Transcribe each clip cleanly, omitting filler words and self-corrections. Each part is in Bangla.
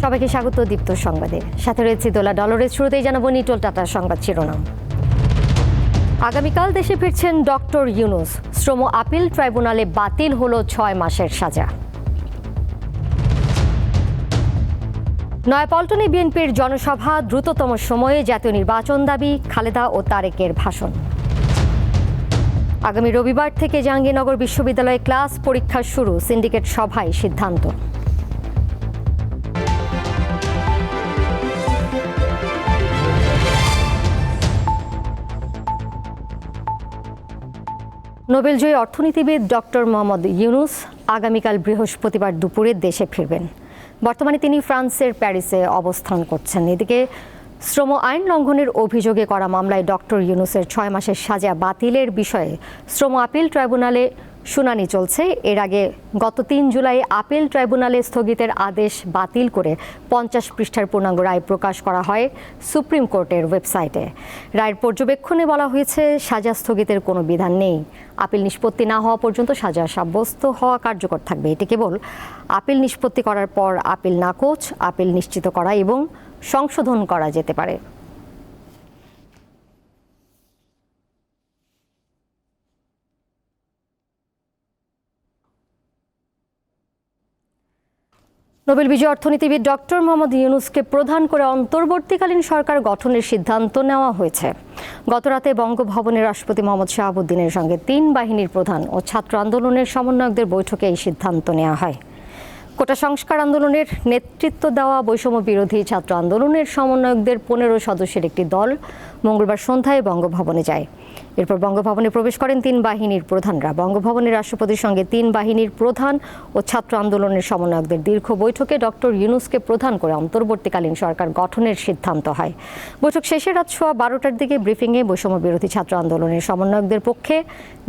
সবাইকে স্বাগত দীপ্ত সংবাদে। সাথে রয়েছে দোলা ডলরের। শুরুতেই জানাবো নিটোল টাটার সংবাদ শিরোনাম। আগামীকাল দেশে ফিরছেন ডক্টর ইউনূস। শ্রম আপিল ট্রাইব্যুনালে বাতিল হলো 6 মাসের সাজা। নয়াপল্টনে বিএনপির জনসভা, দ্রুততম সময়ে জাতীয় নির্বাচন দাবি, খালেদা ও তারেকের ভাষণ। আগামী রবিবার থেকে জাহাঙ্গীরনগর বিশ্ববিদ্যালয়ে ক্লাস পরীক্ষা শুরু, সিন্ডিকেট সভায় সিদ্ধান্ত। নোবেলজয়ী অর্থনীতিবিদ ডক্টর মোহাম্মদ ইউনূস আগামীকাল বৃহস্পতিবার দুপুরে দেশে ফিরবেন। বর্তমানে তিনি ফ্রান্সের প্যারিসে অবস্থান করছেন। এদিকে শ্রম আইন লঙ্ঘনের অভিযোগে করা মামলায় ডক্টর ইউনূসের 6 মাসের সাজা বাতিলের বিষয়ে শ্রম আপিল ট্রাইব্যুনালে শুনানি চলছে। এর আগে গত 3 জুলাই আপিল ট্রাইব্যুনালে স্থগিতের আদেশ বাতিল করে 50 পৃষ্ঠার পূর্ণাঙ্গ রায় প্রকাশ করা হয় সুপ্রিম কোর্টের ওয়েবসাইটে। রায়ের পর্যবেক্ষণে বলা হয়েছে, সাজা স্থগিতের কোনো বিধান নেই। আপিল নিষ্পত্তি না হওয়া পর্যন্ত সাজা সাব্যস্ত হওয়া কার্যকর থাকবে। এটি কেবল আপিল নিষ্পত্তি করার পর আপিল নাকচ, আপিল নিশ্চিত করা এবং সংশোধন করা যেতে পারে। নোবেল বিজয়ী অর্থনীতিবিদ ডক্টর মোহাম্মদ ইউনূসকে প্রধান করে অন্তর্বর্তীকালীন সরকার গঠনের সিদ্ধান্ত নেওয়া হয়েছে। গতরাতে বঙ্গভবনে রাষ্ট্রপতি মোহাম্মদ শাহাবুদ্দিনের সঙ্গে 3 বাহিনীর প্রধান ও ছাত্র আন্দোলনের সমন্বয়কদের বৈঠকে এই সিদ্ধান্ত নেওয়া হয়। কোটা সংস্কার আন্দোলনের নেতৃত্ব দেওয়া বৈষম্য বিরোধী ছাত্র আন্দোলনের সমন্বয়কদের 15 সদস্যের একটি দল মঙ্গলবার সন্ধ্যায় বঙ্গভবনে যায়। এরপর বঙ্গভবনে প্রবেশ করেন 3 বাহিনীর প্রধানরা। বঙ্গভবনে রাষ্ট্রপতির সঙ্গে 3 বাহিনীর প্রধান ও ছাত্র আন্দোলনের সমন্বয়কদের দীর্ঘ বৈঠকে ডক্টর ইউনূসকে প্রধান করে অন্তর্বর্তীকালীন সরকার গঠনের সিদ্ধান্ত হয়। বৈঠক শেষে রাত 12টার দিকে ব্রিফিংয়ে বৈষম্য বিরোধী ছাত্র আন্দোলনের সমন্বয়কদের পক্ষে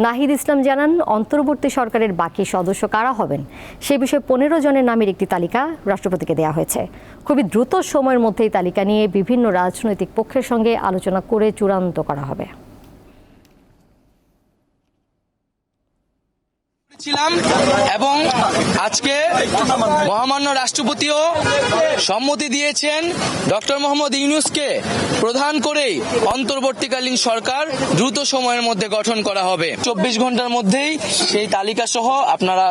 নাহিদ ইসলাম জানান, অন্তর্বর্তী সরকারের বাকি সদস্য কারা হবেন সে বিষয়ে 15 জনের নামের একটি তালিকা রাষ্ট্রপতিকে দেওয়া হয়েছে। খুবই দ্রুত সময়ের মধ্যেই তালিকা নিয়ে বিভিন্ন রাজনৈতিক পক্ষের সঙ্গে আলোচনা করে চূড়ান্ত করা হবে। এবং আজকে মহামান্য রাষ্ট্রপতিও সম্মতি দিয়েছেন ডক্টর মোহাম্মদ ইউনূসকে প্রধান করেই অন্তর্বর্তীকালীন সরকার দ্রুত সময়ের মধ্যে গঠন করা হবে। 24 ঘন্টার মধ্যেই সেই তালিকা সহ আপনারা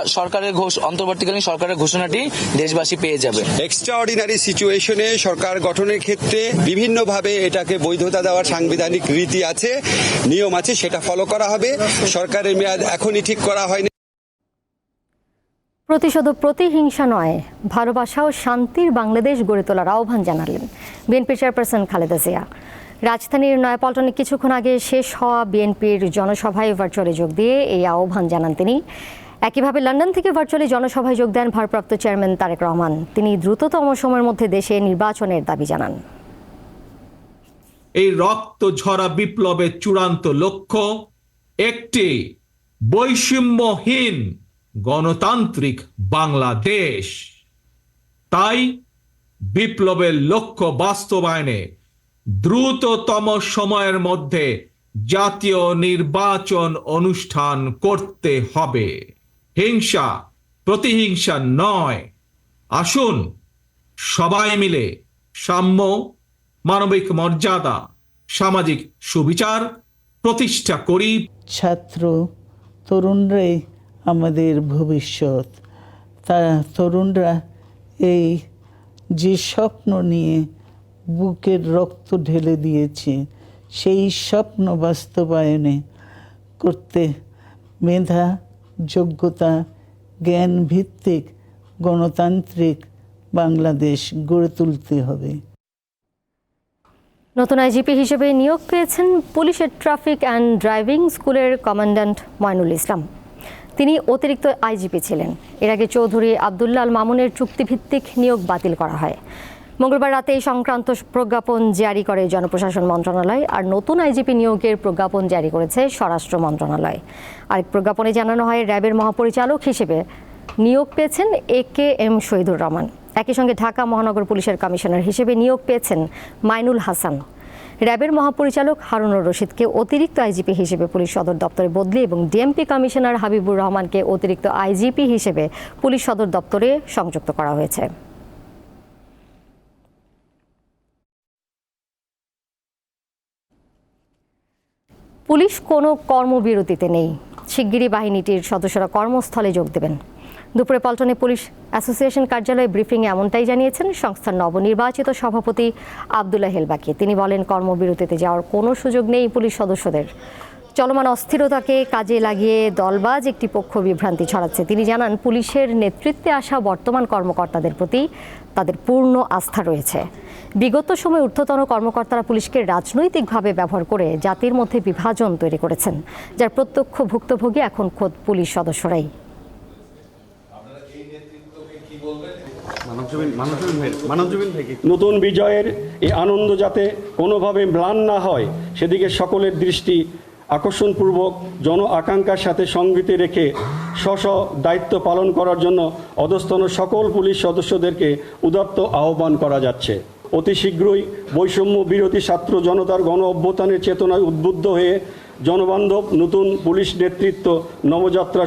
অন্তর্বর্তীকালীন সরকারের ঘোষণাটি দেশবাসী পেয়ে যাবে। এক্সট্রাঅর্ডিনারি সিচুয়েশনে সরকার গঠনের ক্ষেত্রে বিভিন্নভাবে এটাকে বৈধতা দেওয়ার সাংবিধানিক রীতি আছে, নিয়ম আছে, সেটা ফলো করা হবে। সরকারের মেয়াদ এখনই ঠিক করা হয়নি। প্রতিশোধ প্রতিহিংসা নয়, ভালোবাসা ও শান্তির বাংলাদেশ গড়ে তোলার আহ্বান জানালেন বিএনপি চেয়ারপারসন খালেদা জিয়া। রাজধানীর নয়াপল্টনে কিছুক্ষণ আগে শেষ হওয়া বিএনপির জনসভায় ভার্চুয়ালি যোগ দিয়ে এই আহ্বান জানান তিনি। একইভাবে লন্ডন থেকে ভার্চুয়ালি জনসভায় যোগ দেন ভারপ্রাপ্ত চেয়ারম্যান তারেক রহমান। তিনি দ্রুততম সময়ের মধ্যে দেশে নির্বাচনের দাবি জানান। এই রক্ত ঝরা বিপ্লবের চূড়ান্ত লক্ষ্য একটি বৈষম্যহীন গণতান্ত্রিক বাংলাদেশ। তাই বিপ্লবের লক্ষ্য বাস্তবায়নে দ্রুততম সময়ের মধ্যে জাতীয় নির্বাচন অনুষ্ঠান করতে হবে। হিংসা প্রতিহিংসা নয়। আসুন সবাই মিলে সাম্য, মানবিক মর্যাদা, সামাজিক সুবিচার প্রতিষ্ঠা করি। ছাত্র তরুণরাই আমাদের ভবিষ্যৎ। তরুণরা এই যে স্বপ্ন নিয়ে বুকের রক্ত ঢেলে দিয়েছে, সেই স্বপ্ন বাস্তবায়নে করতে মেধা, যোগ্যতা, জ্ঞান ভিত্তিক গণতান্ত্রিক বাংলাদেশ গড়ে তুলতে হবে। নতুন আইজিপি হিসেবে নিয়োগ পেয়েছেন পুলিশের ট্রাফিক অ্যান্ড ড্রাইভিং স্কুলের কমান্ড্যান্ট ময়নুল ইসলাম। তিনি অতিরিক্ত আইজিপি ছিলেন। এর আগে চৌধুরী আবদুল্লাহ আল মামুনের চুক্তিভিত্তিক নিয়োগ বাতিল করা হয়। মঙ্গলবার রাতে এই সংক্রান্ত প্রজ্ঞাপন জারি করে জনপ্রশাসন মন্ত্রণালয়। আর নতুন আইজিপি নিয়োগের প্রজ্ঞাপন জারি করেছে স্বরাষ্ট্র মন্ত্রণালয়। আরেক প্রজ্ঞাপনে জানানো হয়, র্যাবের মহাপরিচালক হিসেবে নিয়োগ পেয়েছেন AKM শহীদুর রহমান। একই সঙ্গে ঢাকা মহানগর পুলিশের কমিশনার হিসেবে নিয়োগ পেয়েছেন মাইনুল হাসান। র্যাবের মহাপরিচালক হারুনুর রশিদকে অতিরিক্ত আইজিপি হিসেবে পুলিশ সদর দপ্তরে বদলি এবং ডিএমপি কমিশনার হাবিবুর রহমানকে অতিরিক্ত আইজিপি হিসেবে পুলিশ সদর দপ্তরে সংযুক্ত করা হয়েছে। পুলিশ কোনো কর্মবিরতিতে নেই। শিগগিরই বাহিনীটির সদস্যরা কর্মস্থলে যোগ দেবেন। দুপুরে পল্টনে পুলিশ অ্যাসোসিয়েশন কার্যালয়ে ব্রিফিংয়ে এমনটাই জানিয়েছেন সংস্থার নবনির্বাচিত সভাপতি আবদুল্লাহ হেলবাকি। তিনি বলেন, কর্মবিরতিতে যাওয়ার কোনো সুযোগ নেই পুলিশ সদস্যদের। চলমান অস্থিরতাকে কাজে লাগিয়ে দলবাজ একটি পক্ষ বিভ্রান্তি ছড়াচ্ছে। তিনি জানান, পুলিশের নেতৃত্বে আসা বর্তমান কর্মকর্তাদের প্রতি তাদের পূর্ণ আস্থা রয়েছে। বিগত সময়ে ঊর্ধ্বতন কর্মকর্তারা পুলিশকে রাজনৈতিকভাবে ব্যবহার করে জাতির মধ্যে বিভাজন তৈরি করেছেন, যার প্রত্যক্ষ ভুক্তভোগী এখন খোদ পুলিশ সদস্যরাই। নতুন বিজয়ের এই আনন্দ যাতে কোনোভাবে ম্লান না হয় সেদিকে সকলের দৃষ্টি আকর্ষণপূর্বক জন আকাঙ্ক্ষার সাথে সঙ্গতি রেখে স্ব দায়িত্ব পালন করার জন্য অধস্তন সকল পুলিশ সদস্যদেরকে উদাত্ত আহ্বান করা যাচ্ছে। অতি শীঘ্রই বৈষম্য বিরোধী ছাত্র জনতার গণ অভ্যুত্থানের চেতনায় উদ্বুদ্ধ হয়ে জনবান্ধব নতুন পুলিশ নেতৃত্ব নবযাত্রা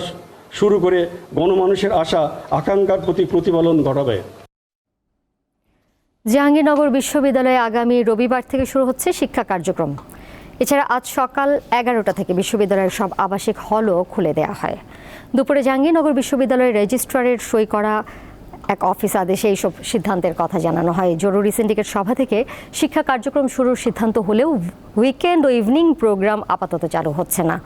শুরু করে গণমানুষের আশা আকাঙ্ক্ষার প্রতি প্রতিফলন ঘটাবে। জাহাঙ্গীরনগর বিশ্ববিদ্যালয়ে আগামী রবিবার থেকে শুরু হচ্ছে শিক্ষা কার্যক্রম। এছাড়া আজ সকাল 11টা থেকে বিশ্ববিদ্যালয়ের সব আবাসিক হলও খুলে দেওয়া হয়। দুপুরে জাহাঙ্গীরনগর বিশ্ববিদ্যালয়ের রেজিস্ট্রারের সই করা এক অফিস আদেশে এইসব সিদ্ধান্তের কথা জানানো হয়। জরুরি সিন্ডিকেট সভা থেকে শিক্ষা কার্যক্রম শুরুর সিদ্ধান্ত হলেও উইকেন্ড ও ইভিনিং প্রোগ্রাম আপাতত চালু হচ্ছে না।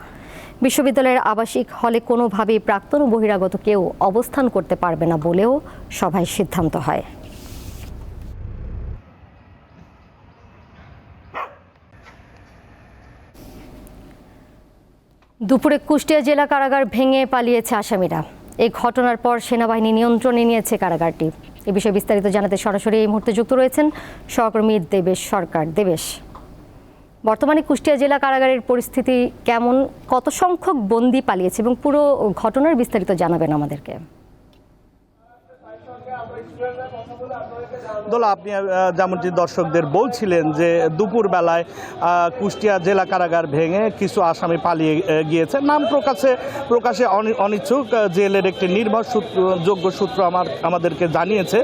বিশ্ববিদ্যালয়ের আবাসিক হলে কোনোভাবেই প্রাক্তন ও বহিরাগত কেউ অবস্থান করতে পারবে না বলেও সভায় সিদ্ধান্ত হয়। দুপুরে কুষ্টিয়া জেলা কারাগার ভেঙে পালিয়েছে আসামিরা। এই ঘটনার পর সেনাবাহিনী নিয়ন্ত্রণে নিয়েছে কারাগারটি। এ বিষয়ে বিস্তারিত জানাতে সরাসরি এই মুহূর্তে যুক্ত রয়েছেন সহকর্মী দেবেশ সরকার। দেবেশ, বর্তমানে কুষ্টিয়া জেলা কারাগারের পরিস্থিতি কেমন, কত সংখ্যক বন্দী পালিয়েছে এবং পুরো ঘটনার বিস্তারিত জানাবেন আমাদেরকে। দোলা, আপনি যেমনটি দর্শকদের বলছিলেন যে দুপুর বেলায় কুষ্টিয়া জেলা কারাগার ভেঙে কিছু আসামি পালিয়ে গিয়েছে। নাম প্রকাশে অনিচ্ছুক জেলের একটি নির্ভরযোগ্য সূত্র আমাদেরকে জানিয়েছে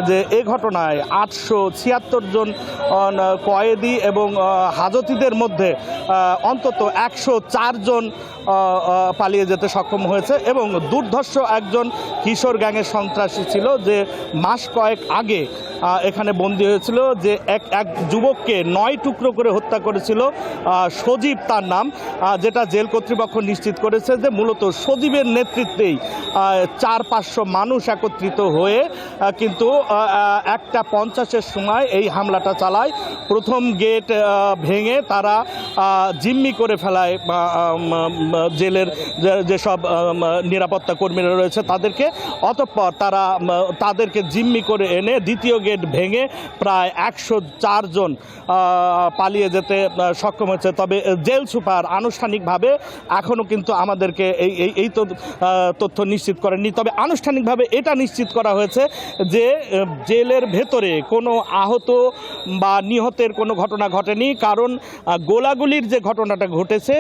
যে এই ঘটনায় 876 জন কয়েদি এবং হাজতিদের মধ্যে অন্তত 104 জন পালিয়ে যেতে সক্ষম হয়েছে এবং দুর্ধর্ষ একজন কিশোর গ্যাংয়ের সন্ত্রাসী ছিল যে মাস কয়েক আগে এখানে বন্দী হয়েছিল, যে এক যুবককে 9 টুকরো করে হত্যা করেছিল। সজীব তার নাম, যেটা জেল কর্তৃপক্ষ নিশ্চিত করেছে যে মূলত সজীবের নেতৃত্বেই 400-500 মানুষ একত্রিত হয়ে কিন্তু 1:50-এর সময় এই হামলাটা চালায়। প্রথম গেট ভেঙে তারা জিম্মি করে ফেলায় জেলের যেসব নিরাপত্তা কর্মীরা রয়েছে তাদেরকে। অতঃপর তাদেরকে জিম্মি করে এনে দ্বিতীয় গেট ভেঙে প্রায় 104 জন পালিয়ে যেতে সক্ষম হয়েছে। তবে জেল সুপার আনুষ্ঠানিকভাবে এখনও কিন্তু আমাদেরকে এই তথ্য নিশ্চিত করেননি। তবে আনুষ্ঠানিকভাবে এটা নিশ্চিত করা হয়েছে যে জেলের ভেতরে কোনো আহত বা নিহতের কোনো ঘটনা ঘটেনি, কারণ গোলাগুলির যে ঘটনাটা ঘটেছে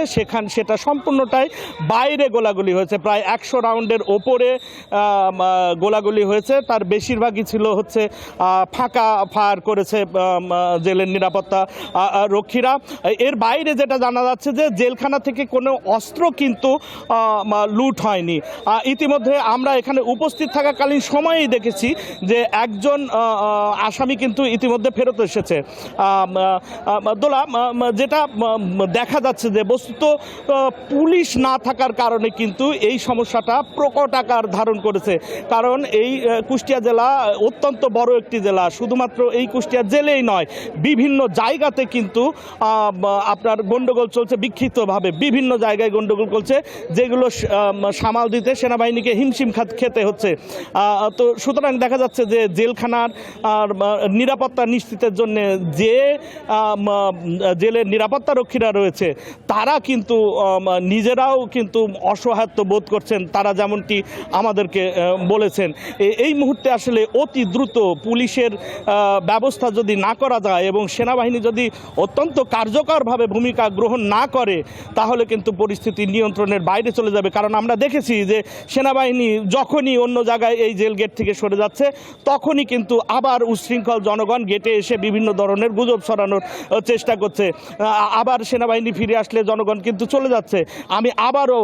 সেটা সম্পূর্ণটাই বাইরে গোলাগুলি হয়েছে। প্রায় 100 রাউন্ডের ওপরে গোলাগুলি হয়েছে, তার বেশিরভাগই ছিল হচ্ছে ফাঁকা ফায়ার করেছে জেলের নিরাপত্তা রক্ষীরা। এর বাইরে যেটা জানা যাচ্ছে যে জেলখানা থেকে কোনো অস্ত্র কিন্তু লুট হয়নি। ইতিমধ্যে আমরা এখানে উপস্থিত থাকাকালীন সময়েই দেখেছি যে একজন আসামি কিন্তু ইতিমধ্যে ফেরত এসেছে। দোলা, যেটা দেখা যাচ্ছে যে বস্তুত পুলিশ না থাকার কারণে কিন্তু এই সমস্যাটা প্রকট আকার ধারণ করেছে। কারণ এই কুষ্টিয়া জেলা অত্যন্ত বড় একটি জেলা। শুধুমাত্র এই কুষ্টিয়া জেলেই নয়, বিভিন্ন জায়গাতে কিন্তু আপনার গণ্ডগোল চলছে, বিক্ষিপ্তভাবে বিভিন্ন জায়গায় গণ্ডগোল চলছে, যেগুলো সামাল দিতে সেনাবাহিনীকে হিমশিম খেতে হচ্ছে। তো সুতরাং দেখা যাচ্ছে যে জেলখানার নিরাপত্তা নিশ্চিতের জন্য যে জেলের নিরাপত্তা রক্ষীরা রয়েছে তারা কিন্তু নিজেরাও কিন্তু অসহায়ত্ব বোধ করছেন। তারা যেমনটি আমাদেরকে বলেছেন, এই মুহূর্তে আসলে অতি দ্রুত পুলিশের পুলিশের ব্যবস্থা যদি না করা যায় এবং সেনাবাহিনী যদি অত্যন্ত কার্যকরভাবে ভূমিকা গ্রহণ না করে তাহলে কিন্তু পরিস্থিতি নিয়ন্ত্রণের বাইরে চলে যাবে। কারণ আমরা দেখেছি যে সেনাবাহিনী যখনই অন্য জায়গায় এই জেল গেট থেকে সরে যাচ্ছে তখনই কিন্তু আবার উচ্ছৃঙ্খল জনগণ গেটে এসে বিভিন্ন ধরনের গুজব ছড়ানোর চেষ্টা করছে। আবার সেনাবাহিনী ফিরে আসলে জনগণ কিন্তু চলে যাচ্ছে। আমি আবারও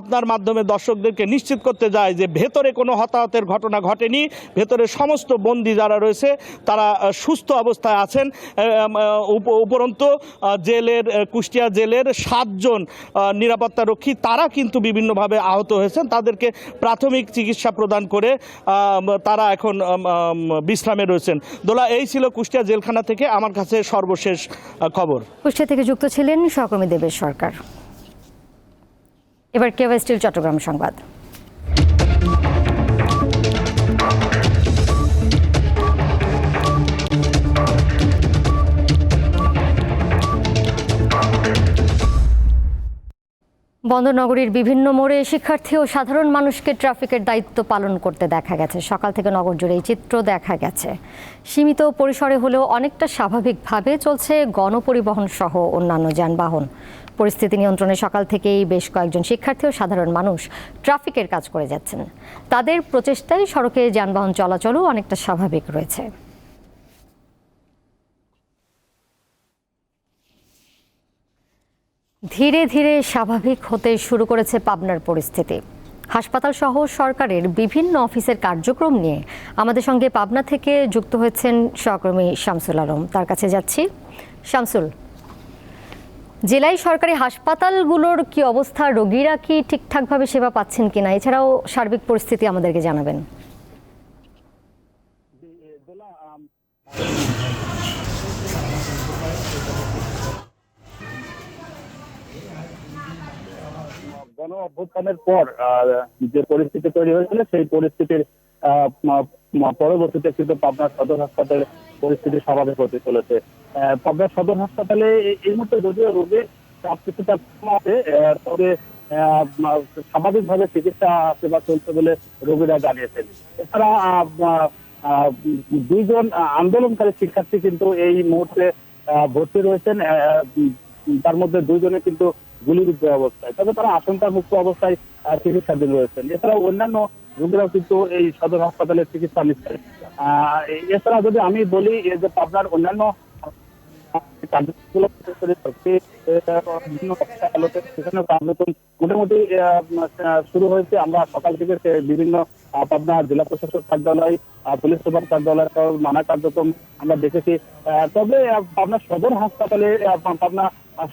আপনার মাধ্যমে দর্শকদেরকে নিশ্চিত করতে যাই যে ভেতরে কোনো হতাহতের ঘটনা ঘটেনি। ভেতরে সমস্ত বন্দী যারা রয়েছে তারা সুস্থ অবস্থায় আছেন। উপরন্তু জেলের কুষ্টিয়া জেলের 7 জন নিরাপত্তারক্ষী তারা কিন্তু বিভিন্নভাবে আহত হয়েছেন। তাদেরকে প্রাথমিক চিকিৎসা প্রদান করে তারা এখন বিশ্রামে রয়েছেন। দোলা, এই ছিল কুষ্টিয়া জেলখানা থেকে আমার কাছে সর্বশেষ খবর। কুষ্টিয়া থেকে যুক্ত ছিলেন সহকর্মী দেবেশ সরকার। এবার কেওয়া স্টিল চট্টগ্রাম সংবাদ। বন্দরনগরীর বিভিন্ন মোড়ে শিক্ষার্থী ও সাধারণ মানুষকে ট্রাফিকের দায়িত্ব পালন করতে দেখা গেছে। সকাল থেকে নগর জুড়ে এই চিত্র দেখা গেছে। সীমিত পরিসরে হলেও অনেকটা স্বাভাবিকভাবে চলছে গণপরিবহন সহ অন্যান্য যানবাহন। পরিস্থিতি নিয়ন্ত্রণে সকাল থেকেই বেশ কয়েকজন শিক্ষার্থী ও সাধারণ মানুষ ট্রাফিকের কাজ করে যাচ্ছেন। তাদের প্রচেষ্টায় সড়কে যানবাহন চলাচলও অনেকটা স্বাভাবিক রয়েছে। ধীরে ধীরে স্বাভাবিক হতে শুরু করেছে পাবনার পরিস্থিতি। হাসপাতাল সহ সরকারের বিভিন্ন অফিসের কার্যক্রম নিয়ে আমাদের সঙ্গে পাবনা থেকে যুক্ত হয়েছেন সহকর্মী শামসুল আলম। তার কাছে যাচ্ছি। শামসুল, জেলায় সরকারি হাসপাতালগুলোর কি অবস্থা? রোগীরা কি ঠিকঠাকভাবে সেবা পাচ্ছেন কিনা? এছাড়াও সার্বিক পরিস্থিতি আমাদেরকে জানাবেন। গণ অভ্যুত্থানের পর যে পরিস্থিতি তৈরি হয়েছিল সেই পরিস্থিতির পরবর্তীতে কিন্তু পাবনা সদর হাসপাতালে পরিস্থিতি স্বাভাবিক হতে চলেছে। পাবনা সদর হাসপাতালে এই মুহূর্তে যদিও রোগীর চাপ কিছুটা কম আছে, তবে স্বাভাবিকভাবে চিকিৎসা সেবা চলছে বলে রোগীরা জানিয়েছেন। এছাড়া 2 জন আন্দোলনকারী শিক্ষার্থী কিন্তু এই মুহূর্তে ভর্তি রয়েছেন। তার মধ্যে 2 জনে কিন্তু গুলিবিদ্ধ অবস্থায়, তবে তারা আশঙ্কা মুক্ত অবস্থায় চিকিৎসাধীন রয়েছেন। এছাড়াও অন্যান্য রোগীরাও কিন্তু এই সদর হাসপাতালে চিকিৎসা নিচ্ছেন। এছাড়া যদি আমি বলি যে পাবনার অন্যান্য মোটামুটি শুরু হয়েছে। আমরা সকাল থেকে বিভিন্ন পাবনা জেলা প্রশাসক কার্যালয়, পুলিশ সুপার কার্যালয় নানা কার্যক্রম আমরা দেখেছি। তবে পাবনা সদর হাসপাতালে পাবনা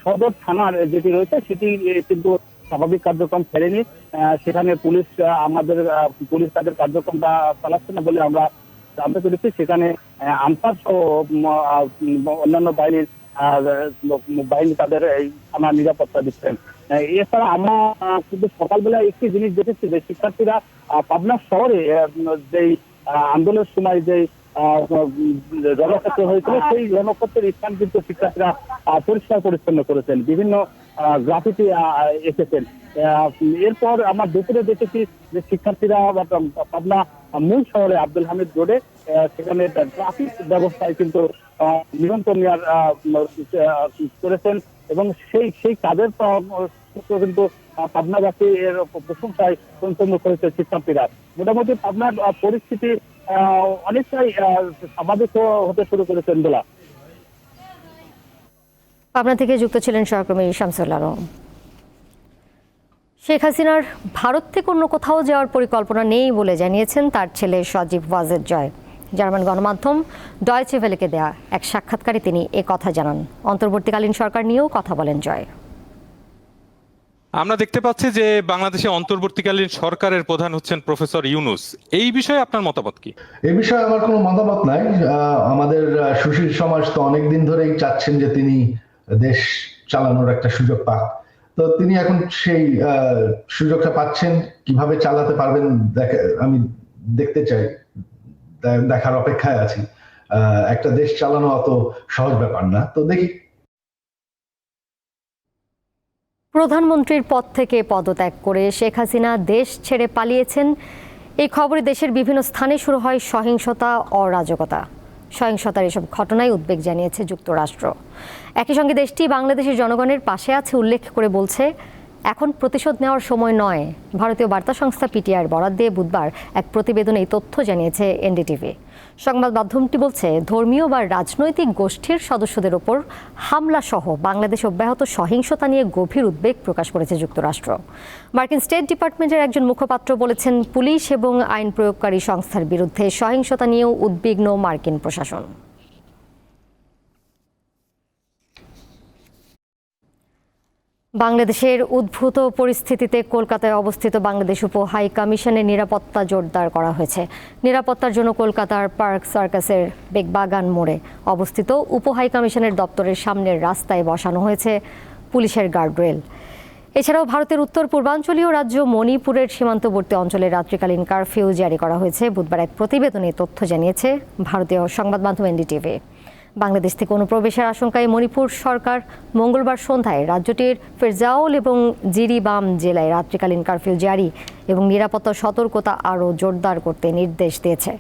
সদর থানার যেটি রয়েছে সেটি কিন্তু স্বাভাবিক কার্যক্রম ফেরেনি। সেখানে পুলিশ তাদের কার্যক্রমটা চালাচ্ছে না বলে আমরা জানতে পেরেছি। সেখানে আনসার সহ অন্যান্য বাহিনী তাদের এই থানার নিরাপত্তা দিচ্ছেন। এছাড়া আমরা কিন্তু সকালবেলা একটি জিনিস দেখেছি যে শিক্ষার্থীরা পাবনা শহরে যেই আন্দোলনের সময় যে রণক্ষেত্র হয়েছিল সেই রণক্ষেত্রের স্থান কিন্তু শিক্ষার্থীরা পরিষ্কার পরিচ্ছন্ন করেছেন, বিভিন্ন গ্রাফিতি এঁকেছেন। এরপর আমরা দুপুরে দেখেছি যে শিক্ষার্থীরা পাবনা মূল শহরে আব্দুল হামিদ রোডে সেখানে ট্রাফিক ব্যবস্থায় কিন্তু নিয়ন্ত্রণ নেওয়ার করেছেন এবং সেই কাজের কিন্তু পাবনাবাসী এর প্রশংসায় পঞ্চম করেছে শিক্ষার্থীরা। মোটামুটি পাবনার পরিস্থিতি অনেকটাই স্বাভাবিক হতে শুরু করেছেন বলা। পাবনা থেকে যুক্ত ছিলেন সহকর্মী শামসুল আলম। শেখ হাসিনার ভারত থেকে অন্য কোথাও যাওয়ার পরিকল্পনা নেই বলে জানিয়েছেন তার ছেলে সজীব ওয়াজেদ জয়। জার্মান গণমাধ্যম ডয়েচে ভেলেকে দেয়া এক সাক্ষাৎকারে তিনি এ কথা জানান। অন্তর্বর্তীকালীন সরকার নিয়েও কথা বলেন জয়। আমরা দেখতে পাচ্ছি যে বাংলাদেশে অন্তর্বর্তীকালীন সরকারের প্রধান হচ্ছেন প্রফেসর ইউনূস। এই বিষয়ে আপনার মতামত কি? এই বিষয়ে আমার কোনো মতামত নাই। আমাদের সুশীল সমাজ তো অনেকদিন ধরেই চাচ্ছেন যে তিনি দেশ চালানোর একটা সুযোগ পাক। তো তিনি এখন সেই সুযোগটা পাচ্ছেন, কিভাবে চালাতে পারবেন আমি দেখতে চাই, দেখার অপেক্ষায় আছি। একটা দেশ চালানো অত সহজ ব্যাপার না, তো দেখি। প্রধানমন্ত্রীর পদ থেকে পদত্যাগ করে শেখ হাসিনা দেশ ছেড়ে পালিয়েছেন এই খবরে দেশের বিভিন্ন স্থানে শুরু হয় সহিংসতা, অরাজকতা। সহিংসতার এসব ঘটনায় উদ্বেগ জানিয়েছে যুক্তরাষ্ট্র। একই সঙ্গে দেশটি বাংলাদেশের জনগণের পাশে আছে উল্লেখ করে বলছে, এখন প্রতিশোধ নেওয়ার সময় নয়। ভারতীয় বার্তা সংস্থা পিটিআইয়ের বরাত দিয়ে বুধবার এক প্রতিবেদনে এই তথ্য জানিয়েছে এনডিটিভি। সংবাদ মাধ্যমটি বলছে, ধর্মীয় বা রাজনৈতিক গোষ্ঠীর সদস্যদের ওপর হামলা সহ বাংলাদেশে অব্যাহত সহিংসতা নিয়ে গভীর উদ্বেগ প্রকাশ করেছে যুক্তরাষ্ট্র। মার্কিন স্টেট ডিপার্টমেন্টের একজন মুখপাত্র বলেছেন, পুলিশ এবং আইন প্রয়োগকারী সংস্থার বিরুদ্ধে সহিংসতা নিয়েও উদ্বিগ্ন মার্কিন প্রশাসন। বাংলাদেশের উদ্ভূত পরিস্থিতিতে কলকাতায় অবস্থিত বাংলাদেশ উপ হাই কমিশনের নিরাপত্তা জোরদার করা হয়েছে। নিরাপত্তার জন্য কলকাতার পার্ক সার্কাসের বেগবাগান মোড়ে অবস্থিত উপ হাই কমিশনের দপ্তরের সামনের রাস্তায় বসানো হয়েছে পুলিশের গার্ডরেল। এছাড়াও ভারতের উত্তর পূর্বাঞ্চলীয় রাজ্য মণিপুরের সীমান্তবর্তী অঞ্চলে রাত্রিকালীন কারফিউ জারি করা হয়েছে। বুধবার এক প্রতিবেদনে তথ্য জানিয়েছে ভারতীয় সংবাদ মাধ্যম এনডিটিভি। বাংলাদেশ থেকে অনুপ্রবেশের আশঙ্কায় মণিপুর সরকার মঙ্গলবার সন্ধ্যায় রাজ্যটির ফেরজাউল এবং জিরিবাম জেলায় রাত্রিকালীন কারফিউ জারি এবং নিরাপত্তা সতর্কতা আরও জোরদার করতে নির্দেশ দিয়েছে।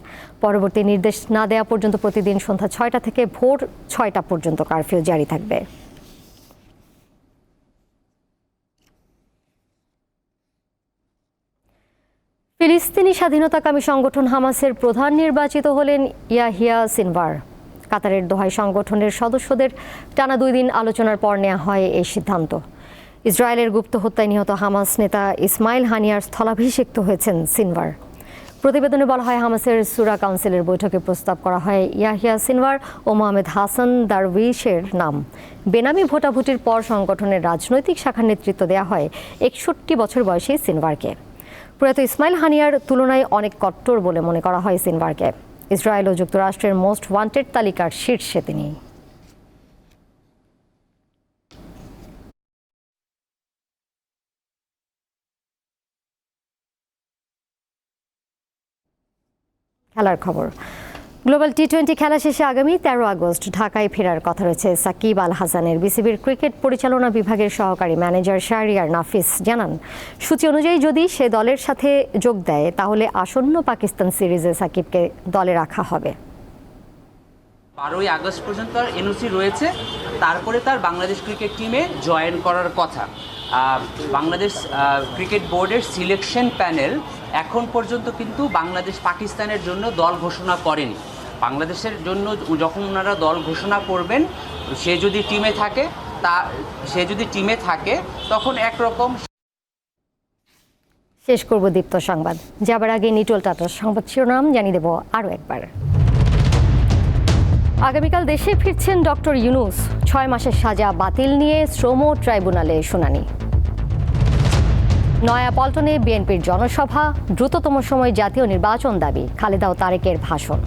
পরবর্তী নির্দেশ না দেওয়া পর্যন্ত প্রতিদিন সন্ধ্যা 6টা থেকে ভোর 6টা পর্যন্ত কারফিউ জারি থাকবে। ফিলিস্তিনি স্বাধীনতাকামী সংগঠন হামাসের প্রধান নির্বাচিত হলেন ইয়াহিয়া সিনওয়ার। কাতারের দোহায় সংগঠনের সদস্যদের টানা 2 দিন আলোচনার পর নেওয়া হয় এই সিদ্ধান্ত। ইসরায়েলের গুপ্ত হত্যায় নিহত হামাস নেতা ইসমাইল হানিয়ার স্থলাভিষিক্ত হয়েছেন সিনওয়ার। প্রতিবেদনে বলা হয়, হামাসের সুরা কাউন্সিলের বৈঠকে প্রস্তাব করা হয় ইয়াহিয়া সিনওয়ার ও মোহাম্মদ হাসান দারউইশের নাম। বেনামি ভোটাভুটির পর সংগঠনের রাজনৈতিক শাখার নেতৃত্ব দেওয়া হয় 61 বছর বয়সী সিনওয়ারকে। প্রয়াত ইসমাইল হানিয়ার তুলনায় অনেক কট্টর বলে মনে করা হয় সিনওয়ারকে। ইসরায়েল ও যুক্তরাষ্ট্রের মোস্ট ওয়ান্টেড তালিকার শীর্ষে তিনি। খেলার খবর। গ্লোবাল টি-20 খেলা শেষে আগামী 13 আগস্ট ঢাকায় ফেরার কথা রয়েছে সাকিব আল হাসানের। বিসিবির ক্রিকেট পরিচালনা বিভাগের সহকারী ম্যানেজার শাহরিয়ার নাফিস জানান, সূচি অনুযায়ী যদি সে দলের সাথে যোগ দেয় তাহলে আসন্ন পাকিস্তান সিরিজে সাকিবকে দলে রাখা হবে। 12 আগস্ট পর্যন্ত তার এনওসি রয়েছে, তারপরে তার বাংলাদেশ ক্রিকেট টিমে জয়েন করার কথা। বাংলাদেশ ক্রিকেট বোর্ডের সিলেকশন প্যানেল এখন পর্যন্ত কিন্তু বাংলাদেশ পাকিস্তানের জন্য দল ঘোষণা করেনি। বাংলাদেশের জন্য যখন ওনারা দল ঘোষণা করবেন, সে যদি টিমে থাকে তখন একরকম। শেষ করব দীপ্ত সংবাদ। যাবার আগে নিটোল টাটার সংবাদ শিরোনাম জানিয়ে দেব আরও একবার। আগামীকাল দেশে ফিরছেন ডক্টর ইউনূস। 6 মাসের সাজা বাতিল নিয়ে শ্রম ট্রাইব্যুনালে শুনানি। নয়াপল্টনে বিএনপির জনসভা, দ্রুততম সময়ে জাতীয় নির্বাচন দাবি, খালেদা ও তারেকের ভাষণ।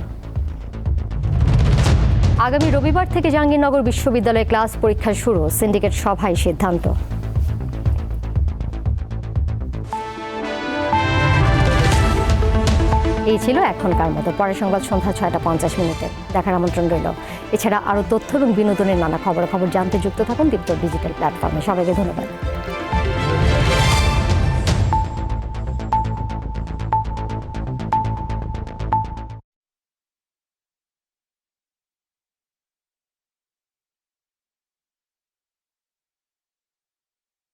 আগামী রবিবার থেকে জাহাঙ্গীরনগর বিশ্ববিদ্যালয়ে ক্লাস পরীক্ষা শুরু, সিন্ডিকেট সভায় সিদ্ধান্ত। এই ছিল এখনকার মতো। পরের সংবাদ সন্ধ্যা 6টা 50 দেখার আমন্ত্রণ রইল। এছাড়া আরও তথ্য এবং বিনোদনের নানা খবর জানতে যুক্ত থাকুন দীপ্ত ডিজিটাল প্ল্যাটফর্মে। সবাইকে ধন্যবাদ।